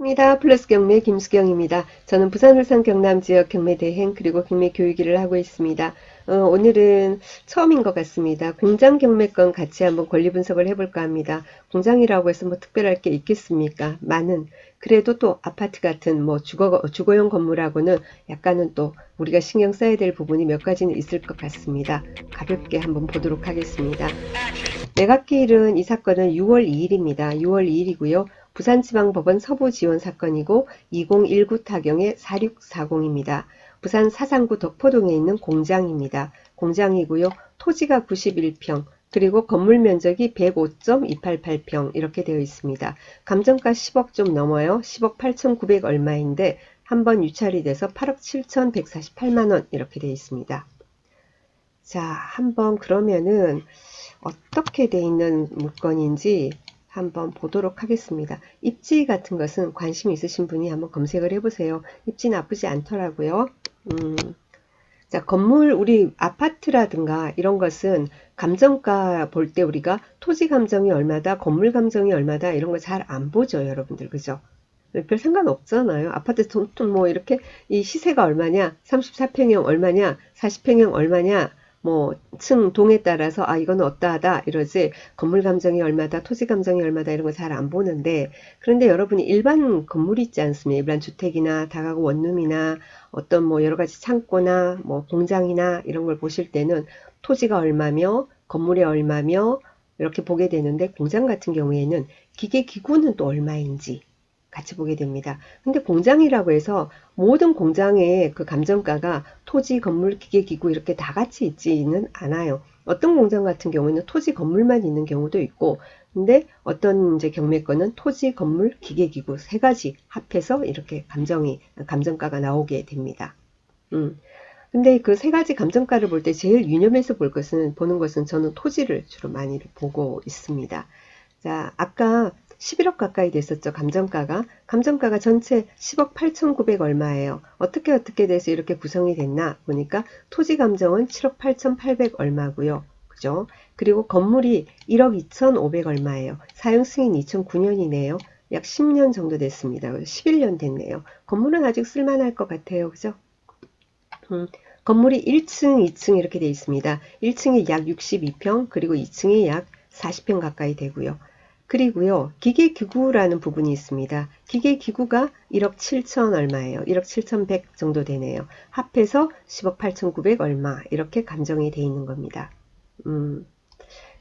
반갑습니다. 플러스 경매 김수경입니다. 저는 부산, 울산, 경남 지역 경매 대행 그리고 경매 교육 일을 하고 있습니다. 오늘은 처음인 것 같습니다. 공장 경매권 같이 한번 권리 분석을 해볼까 합니다. 공장이라고 해서 뭐 특별할 게 있겠습니까? 많은. 그래도 또 아파트 같은 뭐 주거용 건물하고는 약간은 또 우리가 신경 써야 될 부분이 몇 가지는 있을 것 같습니다. 가볍게 한번 보도록 하겠습니다. 매각기일은 이 사건은 6월 2일입니다. 6월 2일이고요. 부산지방법원 서부지원 사건이고 2019 타경의 4640입니다. 부산 사상구 덕포동에 있는 공장입니다. 공장이고요. 토지가 91평, 그리고 건물 면적이 105.288평 이렇게 되어 있습니다. 감정가 10억 좀 넘어요. 10억 8,900 얼마인데 한번 유찰이 돼서 8억 7,148만원 이렇게 되어 있습니다. 자, 한번 그러면은 어떻게 돼 있는 물건인지 한번 보도록 하겠습니다. 입지 같은 것은 관심 있으신 분이 한번 검색을 해보세요. 입지 나쁘지 않더라고요. 자, 건물, 우리 아파트라든가 이런 것은 감정가 볼 때 우리가 토지 감정이 얼마다, 건물 감정이 얼마다 이런 거 잘 안 보죠, 여러분들. 그죠? 별 상관 없잖아요. 아파트 돈 뭐 이렇게 이 시세가 얼마냐, 34평형 얼마냐, 40평형 얼마냐, 뭐 층 동에 따라서 아 이거는 어떠하다 이러지 건물 감정이 얼마다, 토지 감정이 얼마다 이런 거 잘 안 보는데 그런데 여러분이 일반 건물이 있지 않습니까? 일반 주택이나 다가구 원룸이나 어떤 뭐 여러 가지 창고나 뭐 공장이나 이런 걸 보실 때는 토지가 얼마며 건물이 얼마며 이렇게 보게 되는데 공장 같은 경우에는 기계 기구는 또 얼마인지 같이 보게 됩니다. 근데 공장이라고 해서 모든 공장의 그 감정가가 토지, 건물, 기계, 기구 이렇게 다 같이 있지는 않아요. 어떤 공장 같은 경우는 토지, 건물만 있는 경우도 있고, 근데 어떤 이제 경매권은 토지, 건물, 기계, 기구 세 가지 합해서 이렇게 감정가가 나오게 됩니다. 근데 그 세 가지 감정가를 볼 때 제일 유념해서 보는 것은 저는 토지를 주로 많이 보고 있습니다. 자, 아까 11억 가까이 됐었죠, 감정가가. 감정가가 전체 10억 8,900 얼마예요. 어떻게 돼서 이렇게 구성이 됐나 보니까 토지 감정은 7억 8,800 얼마고요. 그죠? 그리고 건물이 1억 2,500 얼마예요. 사용 승인 2009년이네요. 약 10년 정도 됐습니다. 11년 됐네요. 건물은 아직 쓸만할 것 같아요. 그죠? 건물이 1층, 2층 이렇게 되어 있습니다. 1층이 약 62평, 그리고 2층이 약 40평 가까이 되고요. 그리고요, 기계기구라는 부분이 있습니다. 기계기구가 1억 7천 얼마예요. 1억 7,100 정도 되네요. 합해서 10억 8,900 얼마 이렇게 감정이 되어 있는 겁니다.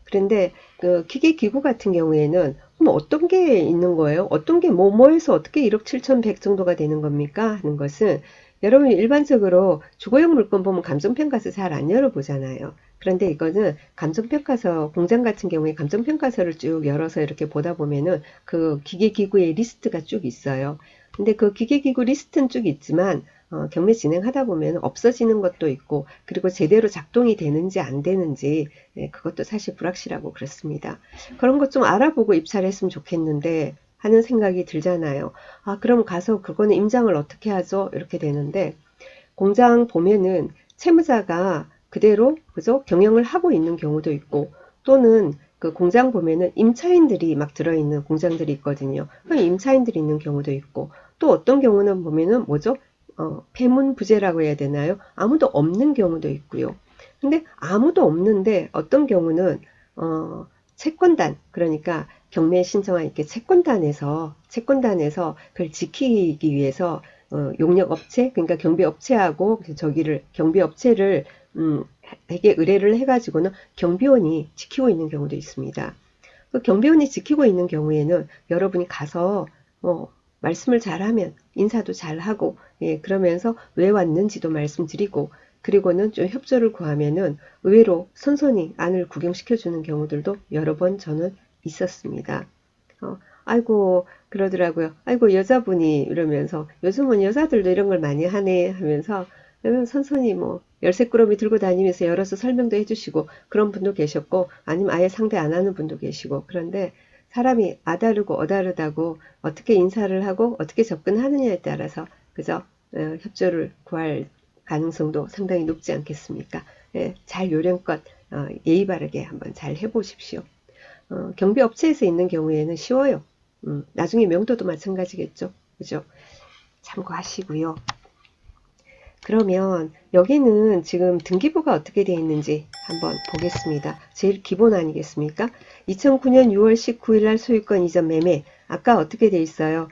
그런데 그 기계기구 같은 경우에는 어떤 게 있는 거예요? 어떤 게 뭐에서 어떻게 1억 7,100 정도가 되는 겁니까? 하는 것은 여러분이 일반적으로 주거용 물건 보면 감정평가서 잘 안 열어보잖아요. 그런데 이거는 감정평가서, 공장 같은 경우에 감정평가서를 쭉 열어서 이렇게 보다 보면은 그 기계기구의 리스트가 쭉 있어요. 근데 그 기계기구 리스트는 쭉 있지만 경매 진행하다 보면 없어지는 것도 있고 그리고 제대로 작동이 되는지 안 되는지 그것도 사실 불확실하고 그렇습니다. 그런 것 좀 알아보고 입찰했으면 좋겠는데 하는 생각이 들잖아요. 아, 그럼 가서 그거는 임장을 어떻게 하죠? 이렇게 되는데 공장 보면은 채무자가 그대로 그죠? 경영을 하고 있는 경우도 있고 또는 그 공장 보면은 임차인들이 막 들어있는 공장들이 있거든요. 그 임차인들이 있는 경우도 있고 또 어떤 경우는 보면은 뭐죠? 폐문부재라고 해야 되나요? 아무도 없는 경우도 있고요. 근데 아무도 없는데 어떤 경우는 채권단 그러니까 경매 신청한 이렇게 채권단에서 그걸 지키기 위해서 용역업체 그러니까 경비업체하고 저기를 경비업체를 되게 의뢰를 해가지고는 경비원이 지키고 있는 경우도 있습니다. 그 경비원이 지키고 있는 경우에는 여러분이 가서 말씀을 잘하면 인사도 잘하고 예, 그러면서 왜 왔는지도 말씀드리고 그리고는 좀 협조를 구하면은 의외로 선선히 안을 구경시켜주는 경우들도 여러 번 저는 있었습니다. 아이고 그러더라고요. 아이고 여자분이 이러면서 요즘은 여자들도 이런 걸 많이 하네 하면서 선선히 뭐 열쇠꾸러미 들고 다니면서 열어서 설명도 해주시고 그런 분도 계셨고 아니면 아예 상대 안 하는 분도 계시고 그런데 사람이 아다르고 어다르다고 어떻게 인사를 하고 어떻게 접근하느냐에 따라서 그저 협조를 구할 가능성도 상당히 높지 않겠습니까? 예, 잘 요령껏 예의 바르게 한번 잘 해보십시오. 경비업체에서 있는 경우에는 쉬워요. 나중에 명도도 마찬가지겠죠. 그죠? 참고하시고요. 그러면 여기는 지금 등기부가 어떻게 되어 있는지 한번 보겠습니다. 제일 기본 아니겠습니까? 2009년 6월 19일 날 소유권 이전 매매. 아까 어떻게 되어 있어요?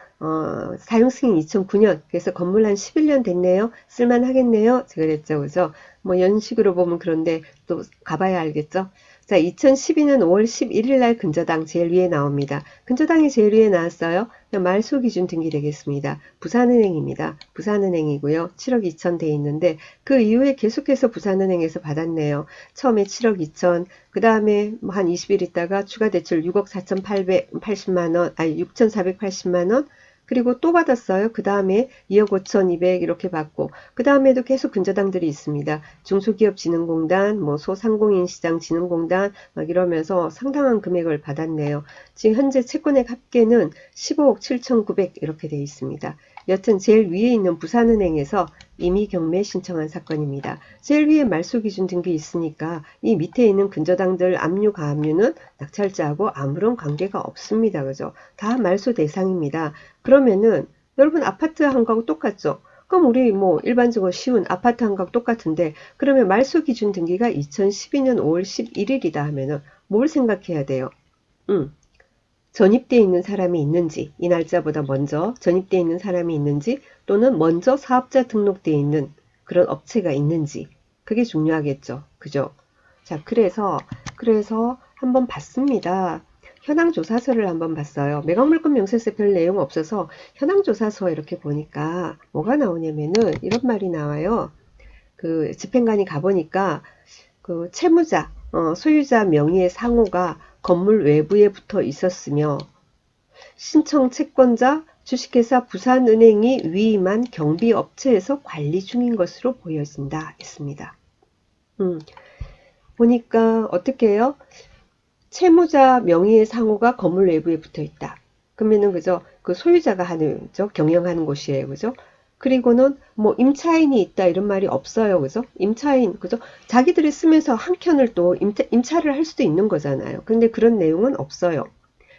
사용 승인 2009년. 그래서 건물 한 11년 됐네요. 쓸만하겠네요. 제가 그랬죠. 그죠? 뭐 연식으로 보면 그런데 또 가봐야 알겠죠? 자, 2012년 5월 11일 날 근저당 제일 위에 나옵니다. 근저당이 제일 위에 나왔어요. 말소 기준 등기 되겠습니다. 부산은행입니다. 부산은행이고요. 7억 2천 돼 있는데 그 이후에 계속해서 부산은행에서 받았네요. 처음에 7억 2천, 그 다음에 한 20일 있다가 추가 대출 6억 4,880만 원, 아니 6,480만 원, 그리고 또 받았어요. 그 다음에 2억 5,200 이렇게 받고 그 다음에도 계속 근저당들이 있습니다. 중소기업진흥공단, 뭐 소상공인시장진흥공단 막 이러면서 상당한 금액을 받았네요. 지금 현재 채권액 합계는 15억 7,900 이렇게 되어 있습니다. 여튼 제일 위에 있는 부산은행에서 임의 경매 신청한 사건입니다. 제일 위에 말소기준 등기 있으니까 이 밑에 있는 근저당들 압류 가압류는 낙찰자하고 아무런 관계가 없습니다. 그죠? 다 말소 대상입니다. 그러면은 여러분 아파트 한 거하고 똑같죠? 그럼 우리 뭐 일반적으로 쉬운 아파트 한 거하고 똑같은데 그러면 말소 기준 등기가 2012년 5월 11일이다 하면은 뭘 생각해야 돼요? 전입되어 있는 사람이 있는지, 이 날짜보다 먼저 전입되어 있는 사람이 있는지, 또는 먼저 사업자 등록되어 있는 그런 업체가 있는지, 그게 중요하겠죠. 그죠? 자, 그래서 한번 봤습니다. 현황조사서를 한번 봤어요. 매각물건 명세서 별 내용 없어서 현황조사서 이렇게 보니까 뭐가 나오냐면은 이런 말이 나와요. 그 집행관이 가보니까 그 채무자, 소유자 명의의 상호가 건물 외부에 붙어 있었으며 신청 채권자 주식회사 부산은행이 위임한 경비업체에서 관리 중인 것으로 보여진다 했습니다. 보니까 어떻게 해요? 채무자 명의의 상호가 건물 외부에 붙어 있다. 그러면은 그죠? 그 소유자가 하는 죠 경영하는 곳이에요. 그죠? 그리고는 뭐 임차인이 있다 이런 말이 없어요. 그죠? 임차인 그죠? 자기들이 쓰면서 한 켠을 또 임차를 할 수도 있는 거잖아요. 근데 그런 내용은 없어요.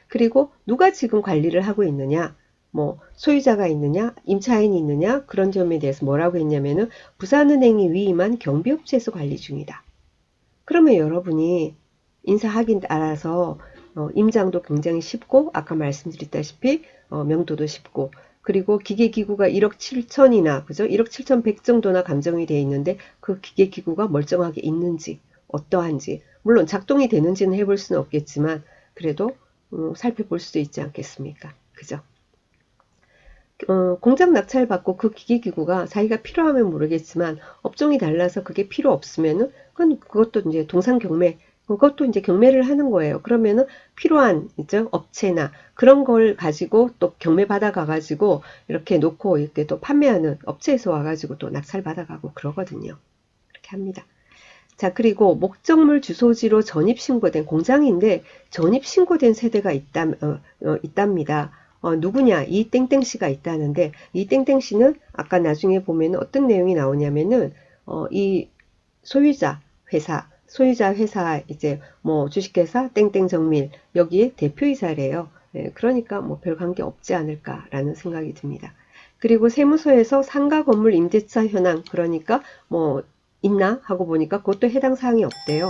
그리고 누가 지금 관리를 하고 있느냐? 뭐 소유자가 있느냐? 임차인이 있느냐? 그런 점에 대해서 뭐라고 했냐면은 부산은행이 위임한 경비업체에서 관리 중이다. 그러면 여러분이 인사하긴 따라서 임장도 굉장히 쉽고 아까 말씀드렸다시피 명도도 쉽고 그리고 기계기구가 1억 7천이나 그죠? 1억 7천 100 정도나 감정이 되어 있는데 그 기계기구가 멀쩡하게 있는지 어떠한지 물론 작동이 되는지는 해볼 수는 없겠지만 그래도 살펴볼 수도 있지 않겠습니까? 그죠? 공장 낙찰 받고 그 기계기구가 자기가 필요하면 모르겠지만 업종이 달라서 그게 필요 없으면은 그것도 이제 동상 경매 그것도 이제 경매를 하는 거예요. 그러면은 필요한 이제 업체나 그런 걸 가지고 또 경매 받아가 가지고 이렇게 놓고 이렇게 또 판매하는 업체에서 와가지고 또 낙찰 받아가고 그러거든요. 그렇게 합니다. 자, 그리고 목적물 주소지로 전입신고된 공장인데 전입신고된 세대가 있답니다. 누구냐? 이 땡땡씨가 있다는데 이 땡땡씨는 아까 나중에 보면 어떤 내용이 나오냐면은 이 소유자 회사 이제 뭐 주식회사 땡땡정밀 여기에 대표이사래요. 예, 그러니까 뭐 별 관계 없지 않을까라는 생각이 듭니다. 그리고 세무서에서 상가 건물 임대차 현황 그러니까 뭐 있나 하고 보니까 그것도 해당 사항이 없대요.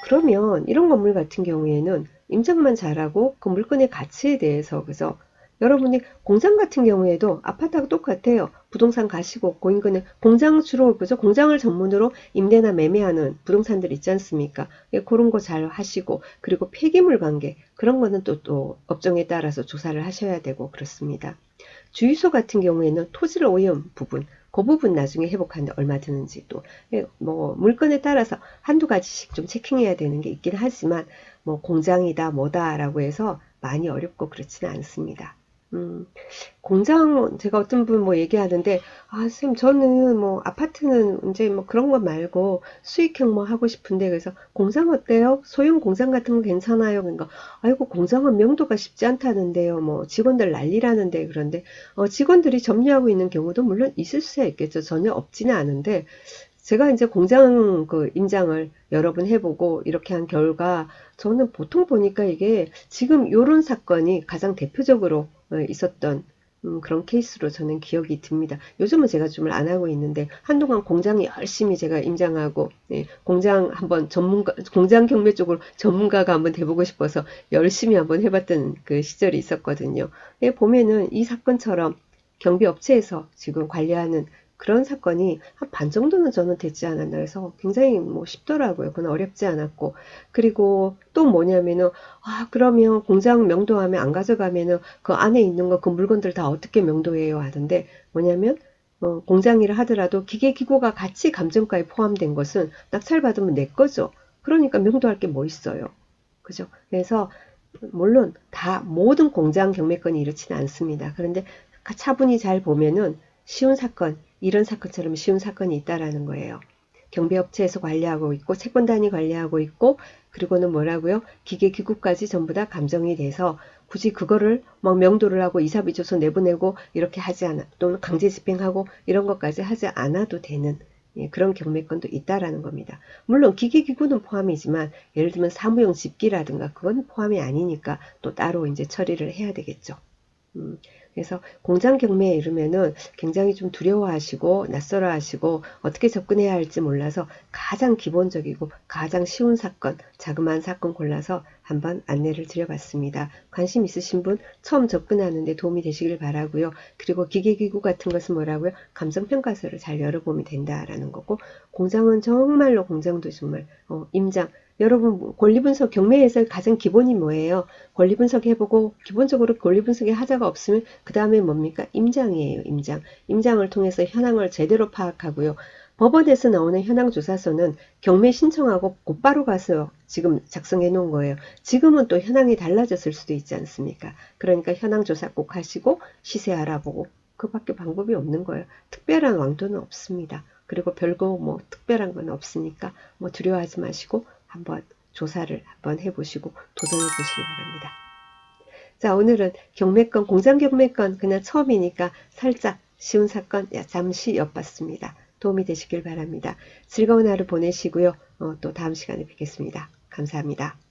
그러면 이런 건물 같은 경우에는 임장만 잘하고 그 물건의 가치에 대해서 그죠? 여러분이 공장 같은 경우에도 아파트하고 똑같아요. 부동산 가시고 고인근은 공장 주로 그죠? 공장을 전문으로 임대나 매매하는 부동산들 있지 않습니까? 예, 그런 거 잘 하시고 그리고 폐기물 관계 그런 거는 또 업종에 따라서 조사를 하셔야 되고 그렇습니다. 주유소 같은 경우에는 토질 오염 부분 그 부분 나중에 회복하는데 얼마 드는지 또 뭐 물건에 따라서 한두 가지씩 좀 체킹해야 되는 게 있긴 하지만 뭐 공장이다 뭐다라고 해서 많이 어렵고 그렇지는 않습니다. 음, 공장 제가 어떤 분 뭐 얘기하는데 아 선생님 저는 뭐 아파트는 이제 뭐 그런 거 말고 수익형 뭐 하고 싶은데 그래서 공장 어때요? 소형 공장 같은 거 괜찮아요? 그러니까 아이고 공장은 명도가 쉽지 않다는데요. 뭐 직원들 난리라는데 그런데 직원들이 점유하고 있는 경우도 물론 있을 수 있겠죠. 전혀 없지는 않은데 제가 이제 공장 그 임장을 여러 번 해보고 이렇게 한 결과 저는 보통 보니까 이게 지금 요런 사건이 가장 대표적으로 있었던 그런 케이스로 저는 기억이 듭니다. 요즘은 제가 좀 안 하고 있는데 한동안 공장에 열심히 제가 임장하고 예, 공장 한번 전문가 공장 경매 쪽으로 전문가가 한번 돼보고 싶어서 열심히 한번 해봤던 그 시절이 있었거든요. 예, 보면은 이 사건처럼 경비업체에서 지금 관리하는 그런 사건이 한 반 정도는 저는 되지 않았나 해서 굉장히 뭐 쉽더라고요. 그건 어렵지 않았고 그리고 또 뭐냐면은 그러면 공장 명도하면 안 가져가면은 그 안에 있는 거 그 물건들 다 어떻게 명도해요 하던데 뭐냐면 공장 일을 하더라도 기계기구가 같이 감정가에 포함된 것은 낙찰받으면 내 거죠. 그러니까 명도할 게 뭐 있어요. 그죠? 그래서 물론 다 모든 공장 경매건이 이렇지는 않습니다. 그런데 차분히 잘 보면은 쉬운 사건, 이런 사건처럼 쉬운 사건이 있다라는 거예요. 경비업체에서 관리하고 있고 채권단이 관리하고 있고 그리고는 뭐라고요? 기계기구까지 전부 다 감정이 돼서 굳이 그거를 막 명도를 하고 이사비 줘서 내보내고 이렇게 하지 않아 또는 강제 집행하고 이런 것까지 하지 않아도 되는 예, 그런 경매건도 있다라는 겁니다. 물론 기계기구는 포함이지만 예를 들면 사무용 집기라든가 그건 포함이 아니니까 또 따로 이제 처리를 해야 되겠죠. 음, 그래서 공장 경매에 이르면은 굉장히 좀 두려워하시고 낯설어 하시고 어떻게 접근해야 할지 몰라서 가장 기본적이고 가장 쉬운 사건, 자그마한 사건 골라서 한번 안내를 드려봤습니다. 관심 있으신 분 처음 접근하는데 도움이 되시길 바라고요. 그리고 기계기구 같은 것은 뭐라고요? 감성평가서를 잘 열어보면 된다라는 거고 공장은 정말로 공장도 정말 임장 여러분 권리분석 경매에서 가장 기본이 뭐예요? 권리분석 해보고 기본적으로 권리분석의 하자가 없으면 그 다음에 뭡니까? 임장이에요. 임장. 임장을 통해서 현황을 제대로 파악하고요. 법원에서 나오는 현황조사서는 경매 신청하고 곧바로 가서 지금 작성해 놓은 거예요. 지금은 또 현황이 달라졌을 수도 있지 않습니까? 그러니까 현황조사 꼭 하시고 시세 알아보고 그밖에 방법이 없는 거예요. 특별한 왕도는 없습니다. 그리고 별거 뭐 특별한 건 없으니까 뭐 두려워하지 마시고 한번 조사를 한번 해보시고 도전해 보시기 바랍니다. 자, 오늘은 경매권, 공장 경매권 그냥 처음이니까 살짝 쉬운 사건 잠시 엿봤습니다. 도움이 되시길 바랍니다. 즐거운 하루 보내시고요. 또 다음 시간에 뵙겠습니다. 감사합니다.